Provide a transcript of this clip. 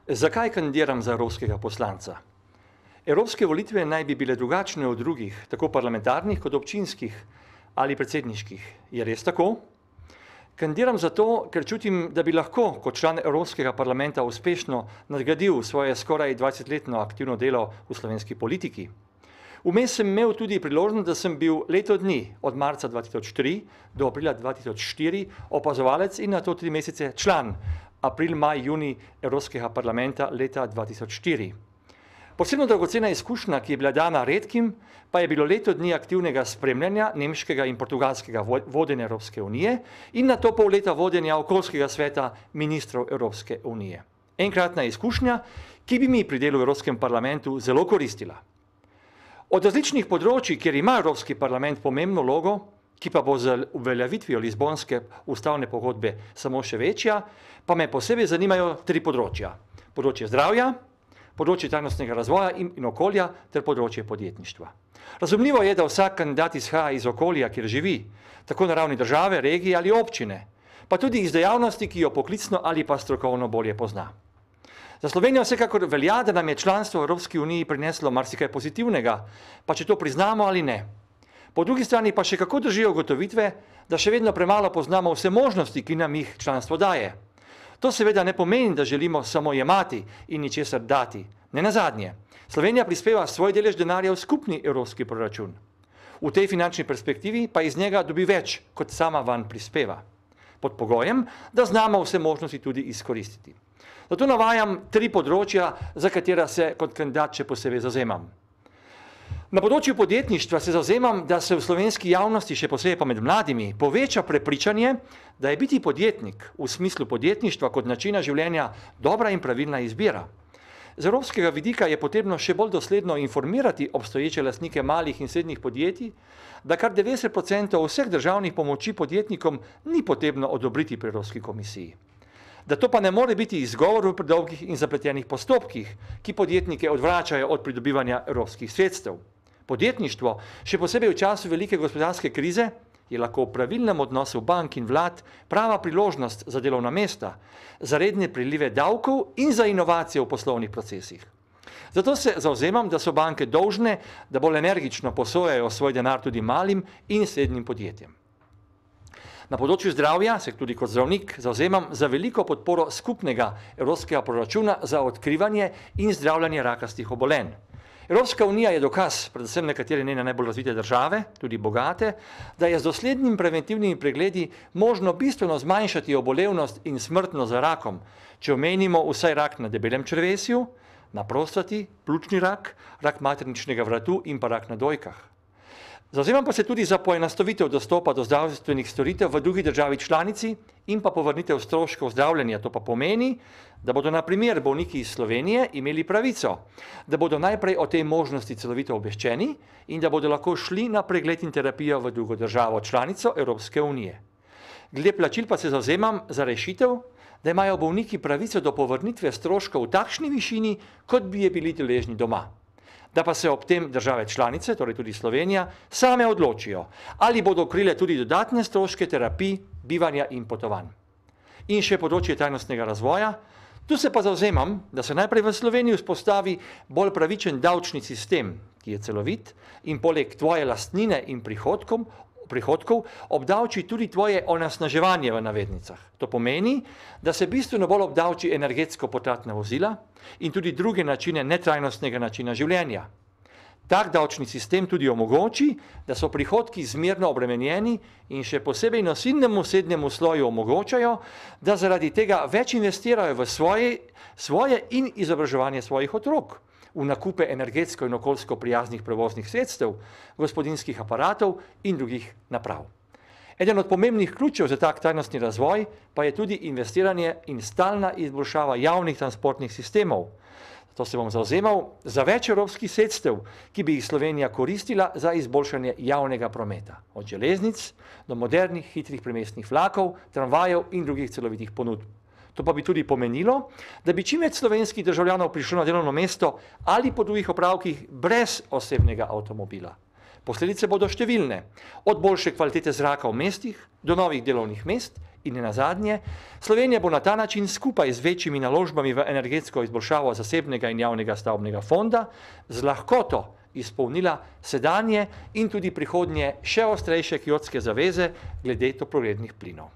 Zakaj kandidiram za evropskega poslanca? Evropske volitve naj bi bile drugačne od drugih, tako parlamentarnih kot občinskih ali predsedniških. Je res tako? Kandidiram zato, ker čutim, da bi lahko kot član Evropskega parlamenta uspešno nadgradil svoje skoraj 20-letno aktivno delo v slovenski politiki. Vmes sem imel tudi priložnost, da sem bil leto dni, od marca 2003 do aprila 2004, opazovalec in nato 3 mesece član april, maj, junij Evropskega parlamenta leta 2004. Posebno dragocena izkušnja, ki je bila dana redkim, pa je bilo leto dni aktivnega spremljanja nemškega in portugalskega vodenja Evropske unije in nato pol leta vodenja okoljskega sveta ministrov Evropske unije. Enkratna izkušnja, ki bi mi pri delu v Evropskem parlamentu zelo koristila. Od različnih področij, kjer ima Evropski parlament pomembno vlogo, ki pa bo z uveljavitvijo Lizbonske ustavne pogodbe samo še večja, pa me posebej zanimajo 3 področja. Področje zdravja, področje trajnostnega razvoja in okolja ter področje podjetništva. Razumljivo je, da vsak kandidat izhaja iz okolja, kjer živi, tako na ravni države, regije ali občine, pa tudi iz dejavnosti, ki jo poklicno ali pa strokovno bolje pozna. Za Slovenijo vsekakor velja, da nam je članstvo v Evropski uniji prineslo marsikaj pozitivnega, pa če to priznamo ali ne. Po drugi strani pa še kako držijo ugotovitve, da še vedno premalo poznamo vse možnosti, ki nam jih članstvo daje. To seveda ne pomeni, da želimo samo jemati in ničesar dati. Ne nazadnje, Slovenija prispeva svoj delež denarja v skupni evropski proračun. V tej finančni perspektivi pa iz njega dobi več, kot sama vanj prispeva. Pod pogojem, da znamo vse možnosti tudi izkoristiti. Zato navajam 3 področja, za katera se kot kandidat še posebej zavzemam. Na področju podjetništva se zavzemam, da se v slovenski javnosti, še posebej pa med mladimi, poveča prepričanje, da je biti podjetnik v smislu podjetništva kot načina življenja dobra in pravilna izbira. Z evropskega vidika je potrebno še bolj dosledno informirati obstoječe lastnike malih in srednjih podjetij, da kar 90% vseh državnih pomoči podjetnikom ni potrebno odobriti pri Evropski komisiji. Da to pa ne more biti izgovor v predolgih in zapletenih postopkih, ki podjetnike odvračajo od pridobivanja evropskih sredstev. Podjetništvo, še posebej v času velike gospodarske krize, je lahko v pravilnem odnosu bank in vlad prava priložnost za delovna mesta, za redne prilive davkov in za inovacije v poslovnih procesih. Zato se zavzemam, da so banke dolžne, da bolj energično posojajo svoj denar tudi malim in srednjim podjetjem. Na področju zdravja se tudi kot zdravnik zavzemam za veliko podporo skupnega evropskega proračuna za odkrivanje in zdravljanje rakastih obolenj. Evropska unija je dokaz, predvsem nekatere njene najbolj razvite države, tudi bogate, da je z doslednimi preventivnimi pregledi možno bistveno zmanjšati obolevnost in smrtnost za rakom, če omenimo vsaj rak na debelem črevesju, na prostati, pljučni rak, rak materničnega vratu in pa rak na dojkah. Zavzemam pa se tudi za poenostavitev dostopa do zdravstvenih storitev v drugi državi članici in pa povrnitev stroškov zdravljenja. To pa pomeni, da bodo na primer bolniki iz Slovenije imeli pravico, da bodo najprej o tej možnosti celovito obveščeni in da bodo lahko šli na pregled in terapijo v drugo državo članico Evropske unije. Glede plačil pa se zavzemam za rešitev, da imajo bolniki pravico do povrnitve stroškov v takšni višini, kot bi je bili deležni doma. Da pa se ob tem države članice, torej tudi Slovenija, same odločijo, ali bodo krile tudi dodatne stroške terapij, bivanja in potovanj. In še področje trajnostnega razvoja, tu se pa zavzemam, da se najprej v Sloveniji vzpostavi bolj pravičen davčni sistem, ki je celovit in poleg tvoje lastnine in prihodkov obdavči tudi tvoje onesnaževanje v navednicah. To pomeni, da se bistveno bolj obdavči energetsko potratna vozila in tudi druge načine netrajnostnega načina življenja. Tak davčni sistem tudi omogoči, da so prihodki zmerno obremenjeni in še posebej nosilnemu srednjemu sloju omogočajo, da zaradi tega več investirajo v svoje in izobraževanje svojih otrok, v nakupe energetsko in okoljsko prijaznih prevoznih sredstev, gospodinjskih aparatov in drugih naprav. Eden od pomembnih ključev za tak trajnostni razvoj pa je tudi investiranje in stalna izboljšava javnih transportnih sistemov. Zato se bom zavzemal za več evropskih sredstev, ki bi jih Slovenija koristila za izboljšanje javnega prometa. Od železnic do modernih, hitrih primestnih vlakov, tramvajev in drugih celovitih ponudb. To pa bi tudi pomenilo, da bi čim več slovenskih državljanov prišlo na delovno mesto ali po drugih opravkih brez osebnega avtomobila. Posledice bodo številne, od boljše kvalitete zraka v mestih do novih delovnih mest In nazadnje, Slovenija bo na ta način skupaj z večjimi naložbami v energetsko izboljšavo zasebnega in javnega stavbnega fonda z lahkoto izpolnila sedanje in tudi prihodnje še ostrejše Kjotske zaveze glede toplogrednih plinov.